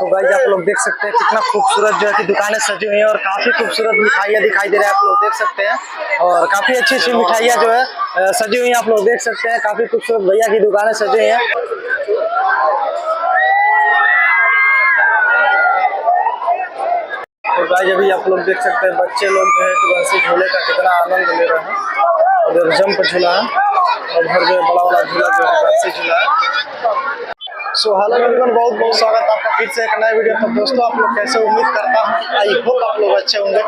तो गाइस आप लोग देख सकते हैं कितना खूबसूरत जो है कि दुकानें सजी हुई हैं और काफी खूबसूरत मिठाइयाँ दिखाई दे रही है, आप लोग देख सकते हैं। और काफी अच्छी अच्छी मिठाइयाँ जो है सजी हुई हैं, आप लोग देख सकते हैं। काफी खूबसूरत भैया की दुकानें सजी हुई हैं। तो गाइस अभी आप लोग देख सकते हैं बच्चे लोग जो है कि बंसी झूले का कितना आनंद ले रहे हैं। और जंप झूला है और उधर जो बड़ा वाला झूला जो है बंसी झूला है। सो हेलो एवरीवन, बहुत बहुत स्वागत है आपका फिर से एक नए वीडियो। तो दोस्तों आप लोग कैसे, उम्मीद करता हूँ आई होप आप लोग अच्छे होंगे।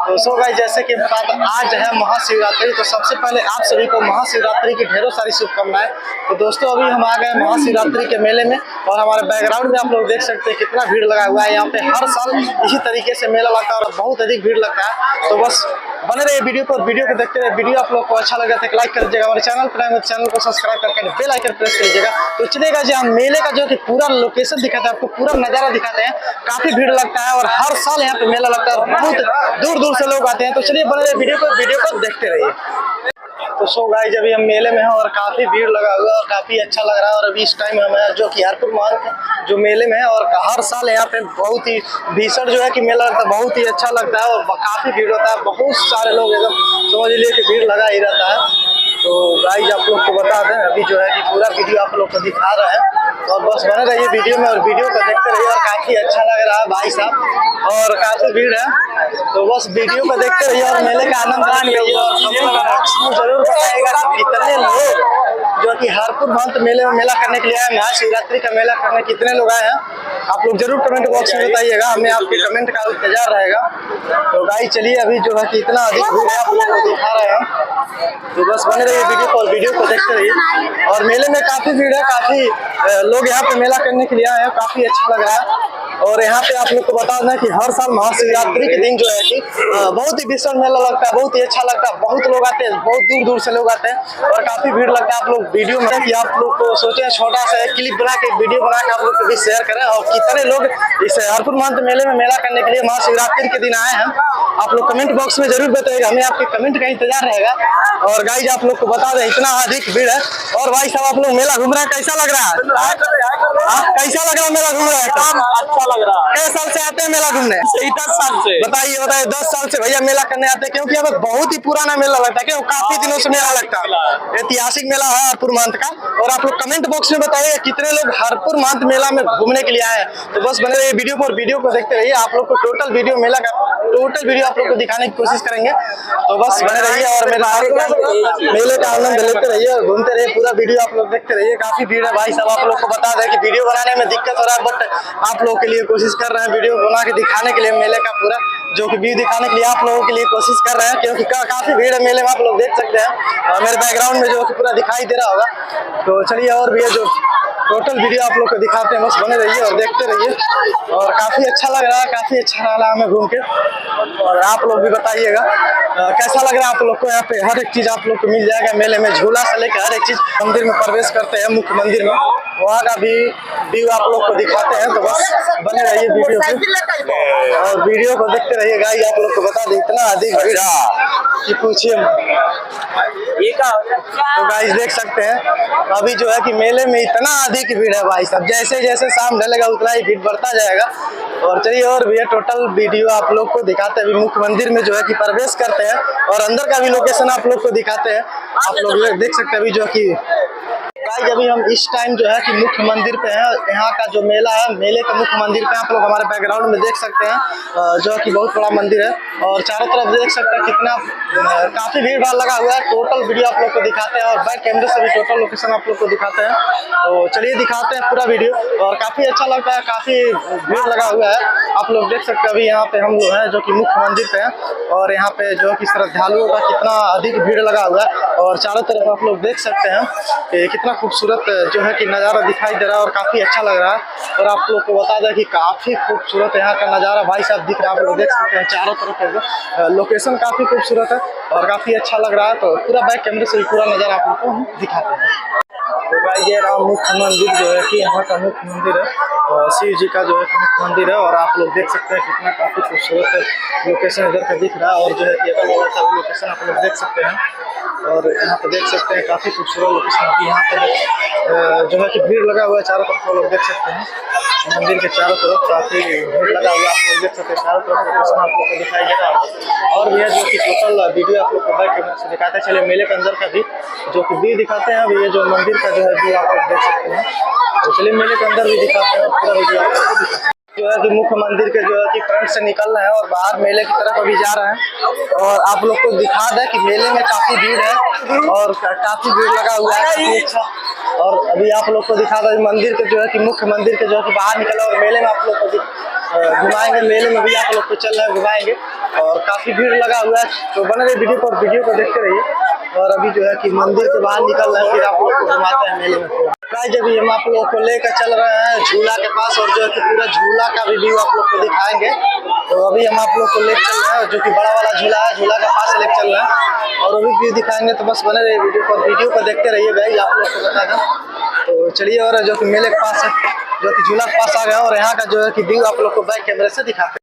तो सो गाइस जैसे कि आज है महाशिवरात्रि, तो सबसे पहले आप सभी को महाशिवरात्रि की ढेरों सारी शुभकामनाएं। तो दोस्तों अभी हम आ गए महाशिवरात्रि के मेले में और हमारे बैकग्राउंड में आप लोग देख सकते हैं कितना भीड़ लगा हुआ है। यहाँ पे हर साल इसी तरीके से मेला लगता है और बहुत अधिक भीड़ लगता है। तो बस बने रहिए वीडियो को देखते रहे। वीडियो आप लोग को अच्छा लगा तो लाइक कर दीजिएगा, हमारे चैनल पर आए चैनल को सब्सक्राइब करके बेल आइकन प्रेस कर दीजिएगा। तो चलिएगा जी हम मेले का जो कि पूरा लोकेशन दिखाते हैं, आपको पूरा नजारा दिखाते हैं। काफी भीड़ लगता है और हर साल यहाँ पे मेला लगता है और बहुत दूर दूर से लोग आते हैं। तो चलिए बने रहिए वीडियो को देखते रहिए। तो सो गाइस अभी हम मेले में हैं और काफी भीड़ लगा हुआ है और काफी अच्छा लग रहा है। और अभी इस टाइम हमें जो कि हरपुर महल जो मेले में है और हर साल यहाँ पे बहुत ही भीषण जो है कि मेला लगता है, बहुत ही अच्छा लगता है और काफी भीड़ होता है। बहुत सारे लोग एकदम समझ लीजिए कि भीड़ लगा ही रहता है। तो गाइस आप लोग को बता दें अभी जो है कि पूरा वीडियो आप लोग को दिखा रहे हैं और बस बने रहिए वीडियो में और वीडियो को देखते रहिए। और काफी अच्छा लग रहा है भाई साहब और काफी भीड़ है, तो बस वीडियो को देखते रहिए और मेले का आनंद लीजिए। और जरूर बताइएगा कितने लोग जो कि हरपुर महल मेले में मेला करने के लिए आए, महाशिवरात्रि का मेला करने कितने लोग आए हैं, आप लोग जरूर कमेंट बॉक्स में बताइएगा, हमें आपके कमेंट का इंतजार रहेगा। तो गाइस चलिए अभी जो है कि इतना अधिक भीड़ है आप लोग को दिखा रहे हैं। तो बस बने रहिए वीडियो को देखते रहिए। और मेले में काफी भीड़ है, काफी लोग यहाँ पे मेला करने के लिए आए हैं, काफी अच्छा लग रहा है। और यहाँ पे आप लोग को बता दें कि हर साल महाशिवरात्रि के दिन जो है कि बहुत ही भीषण मेला लगता है, बहुत ही अच्छा लगता है। बहुत लोग आते हैं, बहुत दूर दूर से लोग आते हैं और काफी भीड़ लगता है। आप लोग वीडियो में कि आप लोग को सोचे छोटा सा एक क्लिप बना के वीडियो बना के आप लोग को भी शेयर करें और कितने लोग इस हरपुर महल मेले में मेला करने के लिए महाशिवरात्रि के दिन आए हैं, आप लोग कमेंट बॉक्स में जरूर बताइएगा, हमें आपके कमेंट का इंतजार रहेगा। और गाइस आप लोग को बता दें इतना अधिक भीड़ है। और भाई साहब आप लोग मेला घूम रहे हैं, कैसा लग रहा है? कैसा लग रहा है मेला घूम रहे हैं? अच्छा लग रहा है। कितने साल से आते हैं मेला घूमने? 10 साल से। बताइए 10 साल से भैया मेला करने आते हैं, क्योंकि अब बहुत ही पुराना मेला लगता है, क्योंकि काफी दिनों से मेला लगता है। ऐतिहासिक मेला है हरपुर महल का। और आप लोग कमेंट बॉक्स में बताइए कितने लोग हरपुर महल मेला में घूमने के लिए आए हैं। तो बस बने रहिए वीडियो को देखते रहिए, आप लोग को टोटल वीडियो मेला का टोटल वीडियो आप लोग को दिखाने की कोशिश करेंगे। तो बस बने रहिए और मेले का आनंद लेते रहिए और घूमते रहिए, पूरा वीडियो आप लोग देखते रहिए। काफी भीड़ है भाई साहब, आप लोग को बता दें कि वीडियो बनाने में दिक्कत हो रहा है, बट आप लोगों के लिए कोशिश कर रहे हैं वीडियो बना के दिखाने के लिए, मेले का पूरा जो कि व्यू दिखाने के लिए आप लोगों के लिए कोशिश कर रहे हैं, क्योंकि काफी भीड़ है मेले में, आप लोग देख सकते हैं। और मेरे बैकग्राउंड में जो कि पूरा दिखाई दे रहा होगा। तो चलिए और भी है जो टोटल वीडियो आप लोग को दिखाते हैं, बस बने रहिए और देखते रहिए। और काफी अच्छा लग रहा है, काफी अच्छा रहा हमें घूम के। और आप लोग भी बताइएगा कैसा लग रहा है आप लोग को। यहाँ पे हर एक चीज आप लोग को मिल जाएगा मेले में, झूला से लेकर हर एक चीज। मंदिर में प्रवेश करते हैं, मुख्य मंदिर में, वहाँ का भी व्यू आप लोग को दिखाते हैं। तो बस बने रहिए वीडियो पे और वीडियो को देखते रहिए। गाइस आप लोग को बता दें इतना अधिक भीड़ कि पूछिए। तो गाइस देख सकते हैं अभी जो है कि मेले में इतना अधिक भीड़ है भाई साहब, जैसे जैसे शाम ढलेगा उतना ही भीड़ बढ़ता जाएगा। और चलिए और भी टोटल वीडियो आप लोग को दिखाते हैं। मुख्य मंदिर में जो है कि प्रवेश करते हैं और अंदर का भी लोकेशन आप लोग को दिखाते हैं। आप लोग देख सकते हैं अभी जो कि गाइस अभी हम इस टाइम जो है कि मुख्य मंदिर पे हैं। यहाँ का जो मेला है, मेले का मुख्य मंदिर पे आप लोग हमारे बैकग्राउंड में देख सकते हैं जो कि बहुत बड़ा मंदिर है और चारों तरफ देख सकते हैं कितना काफी भीड़ भाड़ लगा हुआ है। टोटल वीडियो आप लोग को दिखाते हैं और बैक कैमरे से भी टोटल लोकेशन आप लोग को दिखाते हैं। तो चलिए दिखाते हैं पूरा वीडियो और काफी अच्छा लगता है, काफी भीड़ लगा हुआ है। आप लोग देख सकते हैं अभी यहाँ पे हम लोग हैं जो कि मुख्य मंदिर पे हैं और यहाँ पे जो कि श्रद्धालुओं का कितना अधिक भीड़ लगा हुआ है। और चारों तरफ आप लोग देख सकते हैं कि कितना खूबसूरत जो है कि नज़ारा दिखाई दे रहा है और काफ़ी अच्छा लग रहा है। और आप लोग को बता दें कि काफ़ी खूबसूरत यहाँ का नज़ारा भाई साहब दिख रहा है, आप लोग देख सकते हैं चारों तरफ लोकेशन काफ़ी खूबसूरत है और काफ़ी अच्छा लग रहा है। तो पूरा बैक कैमरे से पूरा नज़ारा आप लोग को हम दिखाते हैं। तो भाई ये रहा मुख्य मंदिर जो है कि यहाँ का मुख्य मंदिर है, शिव जी का जो है मुख्य मंदिर है। और आप लोग देख सकते हैं कितना काफ़ी खूबसूरत लोकेशन इधर का दिख रहा है और जो है कि अगल बगल का लोकेशन आप लोग देख सकते हैं। और यहाँ पे देख सकते हैं काफी खूबसूरत लोकेशन है। यहाँ पे जो है कि भीड़ लगा हुआ है चारों तरफ, आप लोग देख सकते हैं मंदिर के चारों तरफ काफी भीड़ लगा हुआ है। आप लोग देख सकते हैं चारों तरफ लोकेशन आप लोग को दिखाई दे रहा है। और यह जो कि टोटल वीडियो आप लोग को बैक कैमरा से दिखाते चले मेले के अंदर का भी जो कि व्यू दिखाते हैं। अभी ये जो मंदिर का जो है व्यू आप लोग देख सकते हैं, तो चलिए मेले के अंदर भी दिखाते हैं पूरा वीडियो आप लोग को दिखाते हैं। जो है कि मुख्य मंदिर के जो है कि फ्रंट से निकल रहे हैं और बाहर मेले की तरफ अभी जा रहे हैं। और आप लोग को दिखा दें कि मेले में काफी भीड़ है और काफी भीड़ लगा हुआ है, काफी अच्छा। और अभी आप लोग को दिखा दें मंदिर के जो है कि मुख्य मंदिर के जो है कि बाहर निकला और मेले में आप लोग को घुमाएंगे। मेले में भी आप लोग को चल रहे हैं, घुमाएंगे और काफी भीड़ लगा हुआ है। तो बने रहिए वीडियो को देखते रहिए। और अभी जो है कि मंदिर के बाहर निकल रहे हैं, फिर आप लोग को घुमाते हैं मेले में। गाइस अभी हम आप लोगों को लेकर चल रहे हैं झूला के पास और जो है कि पूरा झूला का भी व्यू आप लोग को दिखाएंगे। तो अभी हम आप लोग को लेकर चल रहे हैं जो कि बड़ा वाला झूला है, झूला के पास लेकर चल रहे हैं और अभी व्यू दिखाएंगे। तो बस बने रहिए वीडियो को देखते रहिए गाइस, आप लोग को बता दें। तो चलिए और जो कि मेले के पास है, जो कि झूला के पास आ गया और यहाँ का जो है कि व्यू आप लोग को बैक कैमरे से दिखाते हैं।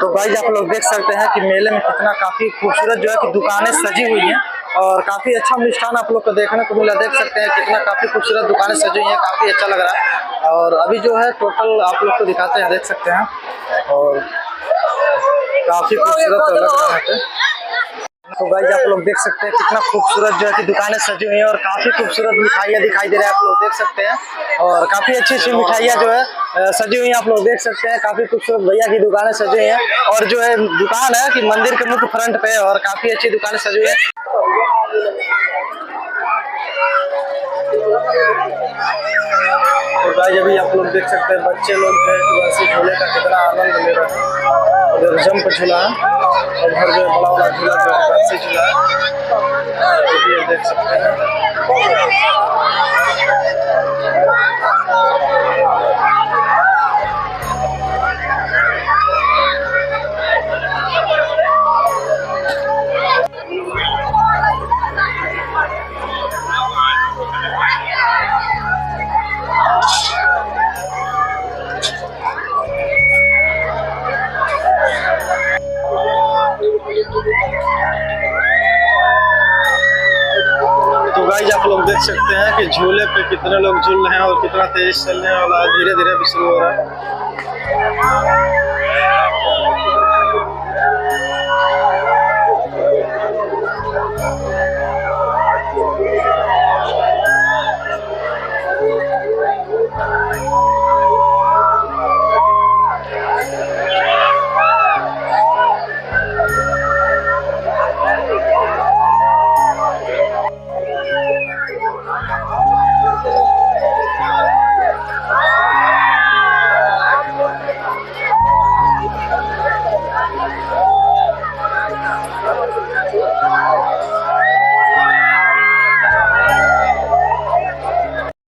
तो गाइस आप लोग देख सकते हैं कि मेले में कितना काफी खूबसूरत जो है कि दुकानें सजी हुई हैं और काफी अच्छा मिष्ठान आप लोग को देखने को मिला। देख सकते हैं कितना काफी खूबसूरत दुकानें सजी हुई हैं, काफी अच्छा लग रहा है। और अभी जो है टोटल आप लोग को दिखाते हैं, देख सकते हैं और काफी खूबसूरत लग रहा है। तो गाइस आप लोग देख सकते हैं कितना खूबसूरत जो है कि दुकानें सजी हुई हैं और काफी खूबसूरत मिठाइयाँ दिखाई दे रहा है, आप लोग देख सकते हैं। और काफी अच्छी मिठाइयाँ जो है सजी हुई हैं, आप लोग देख सकते हैं। काफी खूबसूरत भैया की दुकानें सजी हुई हैं और जो है दुकान है कि मंदिर के मुख्य फ्रंट पे और काफी अच्छी दुकानें सजी हुई है। तो गाइस अभी आप लोग देख सकते हैं बच्चे लोग जो है वैसे झूले का कितना आनंद ले रहे हैं। उधर जंप झूला है और उधर जो बड़ा वाला झूला जो है वैसे झूला है, ये देख सकते हैं। तो गाइस आप लोग देख सकते हैं कि झूले पे कितने लोग झूल रहे हैं और कितना तेज चल रहे हैं और धीरे धीरे भी शुरू हो रहा है।